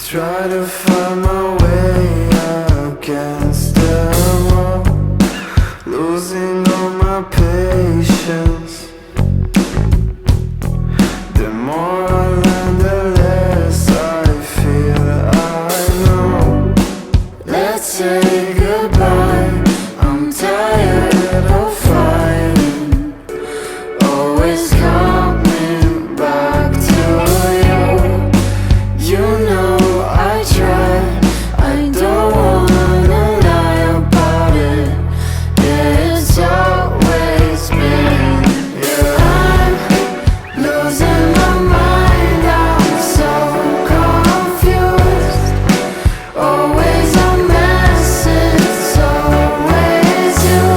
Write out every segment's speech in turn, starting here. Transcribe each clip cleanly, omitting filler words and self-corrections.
Try to find my way against the wall, losing all my patience. The more I learn, the less I feel I know. Let's say goodbye, I'm tired of fighting, always coming back to you. You know I try, I don't wanna lie about it. It's always been, yeah. I'm losing my mind, I'm so confused. Always a mess, it's always you.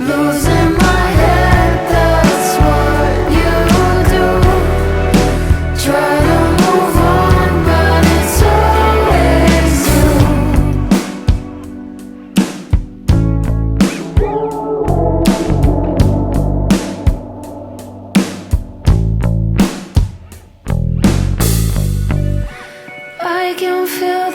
Losing my head, that's what you do. Try to move on, but it's always you. I can feel